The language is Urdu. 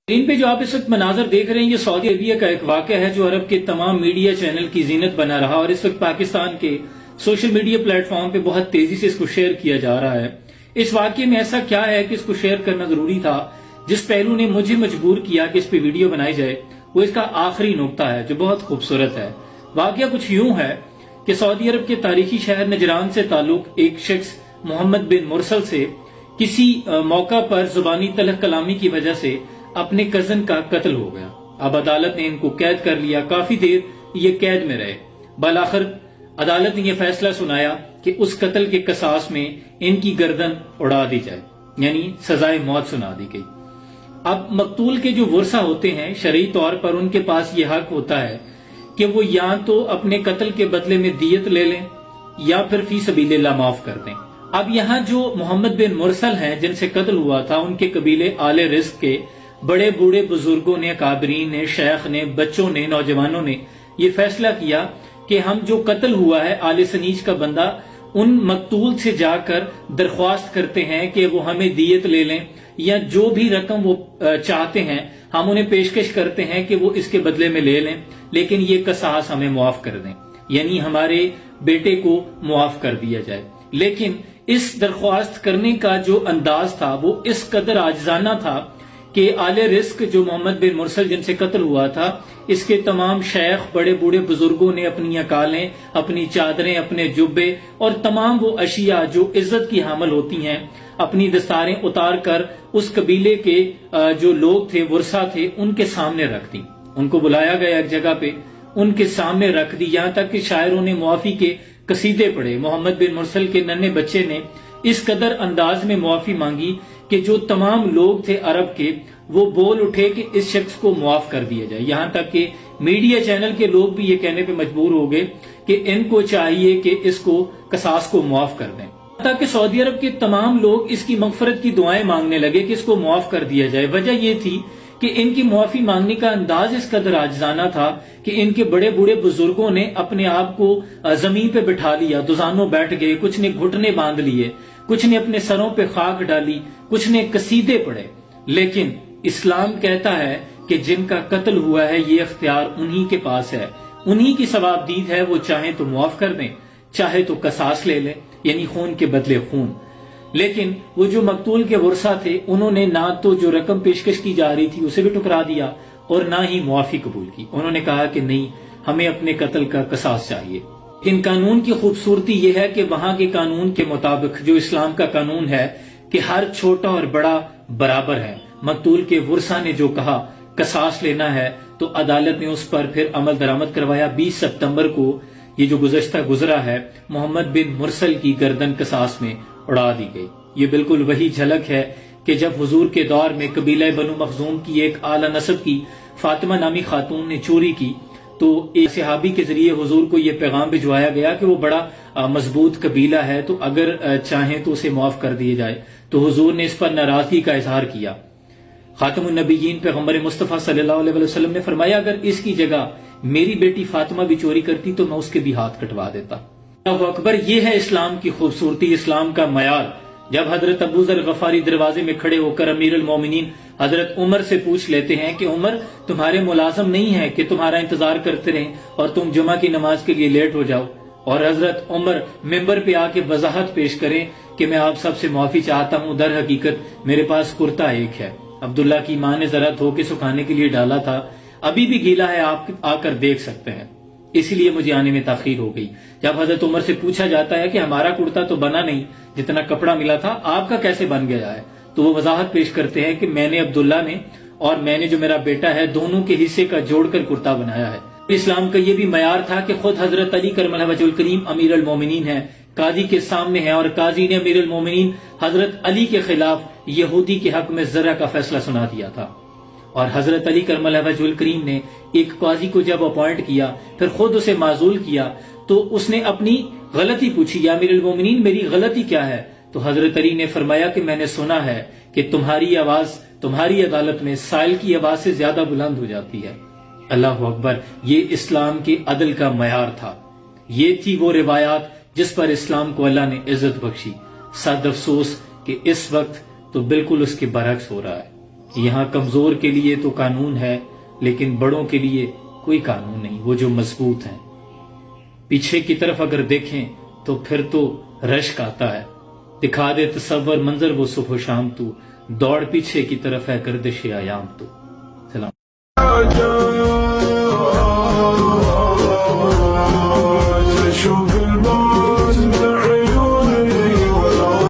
ان پہ جو آپ اس وقت مناظر دیکھ رہے ہیں یہ سعودی عربیہ کا ایک واقعہ ہے جو عرب کے تمام میڈیا چینل کی زینت بنا رہا اور اس وقت پاکستان کے سوشل میڈیا پلیٹ فارم پہ بہت تیزی سے اس کو شیئر کیا جا رہا ہے۔ اس واقعے میں ایسا کیا ہے کہ اس کو شیئر کرنا ضروری تھا؟ جس پہلو نے مجھے مجبور کیا کہ اس پہ ویڈیو بنائی جائے وہ اس کا آخری نقطہ ہے جو بہت خوبصورت ہے۔ واقعہ کچھ یوں ہے کہ سعودی عرب کے تاریخی شہر نجران سے تعلق ایک شخص محمد بن مرسل سے کسی موقع پر زبانی تلخ کلامی کی وجہ سے اپنے کزن کا قتل ہو گیا۔ اب عدالت نے ان کو قید کر لیا، کافی دیر یہ قید میں رہے۔ بالآخر عدالت نے یہ فیصلہ سنایا کہ اس قتل کے قصاص میں ان کی گردن اڑا دی جائے، یعنی سزائے موت سنا دی گئی۔ اب مقتول کے جو ورثہ ہوتے ہیں شرعی طور پر ان کے پاس یہ حق ہوتا ہے کہ وہ یا تو اپنے قتل کے بدلے میں دیت لے لیں یا پھر فی سبیل اللہ معاف کر دیں۔ اب یہاں جو محمد بن مرسل ہیں جن سے قتل ہوا تھا، ان کے قبیلے آل رزق کے بڑے بوڑھے بزرگوں نے، اکابرین نے، شیخ نے، بچوں نے، نوجوانوں نے یہ فیصلہ کیا کہ ہم جو قتل ہوا ہے آل سنیج کا بندہ، ان مقتول سے جا کر درخواست کرتے ہیں کہ وہ ہمیں دیت لے لیں یا جو بھی رقم وہ چاہتے ہیں ہم انہیں پیشکش کرتے ہیں کہ وہ اس کے بدلے میں لے لیں، لیکن یہ قصاص ہمیں معاف کر دیں، یعنی ہمارے بیٹے کو معاف کر دیا جائے۔ لیکن اس درخواست کرنے کا جو انداز تھا وہ اس قدر عاجزانہ تھا کہ آل رزق جو محمد بن مرسل جن سے قتل ہوا تھا، اس کے تمام شیخ، بڑے بوڑھے بزرگوں نے اپنی اکالیں، اپنی چادریں، اپنے جبے اور تمام وہ اشیاء جو عزت کی حامل ہوتی ہیں اپنی دستاریں اتار کر اس قبیلے کے جو لوگ تھے، ورثہ تھے، ان کے سامنے رکھ دی۔ ان کو بلایا گیا ایک جگہ پہ، ان کے سامنے رکھ دی، یہاں تک کہ شاعروں نے معافی کے قصیدے پڑھے۔ محمد بن مرسل کے ننھے بچے نے اس قدر انداز میں معافی مانگی کہ جو تمام لوگ تھے عرب کے وہ بول اٹھے کہ اس شخص کو معاف کر دیا جائے، یہاں تک کہ میڈیا چینل کے لوگ بھی یہ کہنے پہ مجبور ہو گئے کہ ان کو چاہیے کہ اس کو قصاص کو معاف کر دیں، تاکہ سعودی عرب کے تمام لوگ اس کی مغفرت کی دعائیں مانگنے لگے کہ اس کو معاف کر دیا جائے۔ وجہ یہ تھی کہ ان کی معافی مانگنے کا انداز اس قدر عاجزانہ تھا کہ ان کے بڑے بوڑھے بزرگوں نے اپنے آپ کو زمین پہ بٹھا لیا، دوزانوں بیٹھ گئے، کچھ نے گھٹنے باندھ لیے، کچھ نے اپنے سروں پہ خاک ڈالی، کچھ نے قصیدے پڑھے۔ لیکن اسلام کہتا ہے کہ جن کا قتل ہوا ہے یہ اختیار انہی کے پاس ہے، انہی کی ثواب دید ہے، وہ چاہیں تو معاف کر دیں، چاہے تو قصاص لے لیں، یعنی خون کے بدلے خون۔ لیکن وہ جو مقتول کے ورثہ تھے انہوں نے نہ تو جو رقم پیشکش کی جا رہی تھی اسے بھی ٹکرا دیا اور نہ ہی معافی قبول کی۔ انہوں نے کہا کہ نہیں، ہمیں اپنے قتل کا قصاص چاہیے۔ لیکن قانون کی خوبصورتی یہ ہے کہ وہاں کے قانون کے مطابق جو اسلام کا قانون ہے کہ ہر چھوٹا اور بڑا برابر ہے۔ مقتول کے ورثہ نے جو کہا قصاص لینا ہے تو عدالت نے اس پر پھر عمل درآمد کروایا۔ 20 ستمبر کو یہ جو گزشتہ گزرا ہے، محمد بن مرسل کی گردن قصاص میں اڑا دی گئی۔ یہ بالکل وہی جھلک ہے کہ جب حضور کے دور میں قبیلہ بنو مخزوم کی ایک اعلی نسب کی فاطمہ نامی خاتون نے چوری کی تو ایک صحابی کے ذریعے حضور کو یہ پیغام بھجوایا گیا کہ وہ بڑا مضبوط قبیلہ ہے تو اگر چاہیں تو اسے معاف کر دیا جائے، تو حضور نے اس پر ناراضگی کا اظہار کیا۔ خاتم النبیین پیغمبر مصطفیٰ صلی اللہ علیہ وسلم نے فرمایا اگر اس کی جگہ میری بیٹی فاطمہ بھی چوری کرتی تو میں اس کے بھی ہاتھ کٹوا دیتا۔ اللہ اکبر، یہ ہے اسلام کی خوبصورتی، اسلام کا معیار۔ جب حضرت ابو ذر غفاری دروازے میں کھڑے ہو کر امیر المومنین حضرت عمر سے پوچھ لیتے ہیں کہ عمر، تمہارے ملازم نہیں ہے کہ تمہارا انتظار کرتے رہیں اور تم جمعہ کی نماز کے لیے لیٹ ہو جاؤ، اور حضرت عمر ممبر پہ آ کے وضاحت پیش کریں کہ میں آپ سب سے معافی چاہتا ہوں، در حقیقت میرے پاس کرتا ایک ہے، عبداللہ کی ماں نے ذرا دھو کے سکھانے کے لیے ڈالا تھا، ابھی بھی گیلا ہے، آپ آ کر دیکھ سکتے ہیں، اسی لیے مجھے آنے میں تاخیر ہو گئی۔ جب حضرت عمر سے پوچھا جاتا ہے کہ ہمارا کرتا تو بنا نہیں، جتنا کپڑا ملا تھا آپ کا کیسے بن گیا ہے، تو وہ وضاحت پیش کرتے ہیں کہ میں نے، عبداللہ نے اور میں نے جو میرا بیٹا ہے، دونوں کے حصے کا جوڑ کر کرتا بنایا ہے۔ اسلام کا یہ بھی معیار تھا کہ خود حضرت علی کرم اللہ وجہ الکریم امیر المومنین ہیں، قاضی کے سامنے ہیں، اور قاضی نے امیر المومنین حضرت علی کے خلاف یہودی کے حق میں زرع کا فیصلہ سنا دیا تھا، اور حضرت علی کرم اللہ وجہ الکریم نے ایک قاضی کو جب اپوائنٹ کیا پھر خود اسے معزول کیا تو اس نے اپنی غلطی پوچھی، یا امیر المومنین میری غلطی کیا ہے؟ تو حضرت علی نے فرمایا کہ میں نے سنا ہے کہ تمہاری آواز تمہاری عدالت میں سائل کی آواز سے زیادہ بلند ہو جاتی ہے۔ اللہ اکبر، یہ اسلام کے عدل کا معیار تھا، یہ تھی وہ روایات جس پر اسلام کو اللہ نے عزت بخشی۔ صد افسوس کہ اس وقت تو بالکل اس کے برعکس ہو رہا ہے۔ یہاں کمزور کے لیے تو قانون ہے لیکن بڑوں کے لیے کوئی قانون نہیں، وہ جو مضبوط ہیں۔ پیچھے کی طرف اگر دیکھیں تو پھر تو رشک آتا ہے، دکھا دے تصور منظر وہ صبح و شام تو، دوڑ پیچھے کی طرف ہے گردش ایام تو۔ سلام۔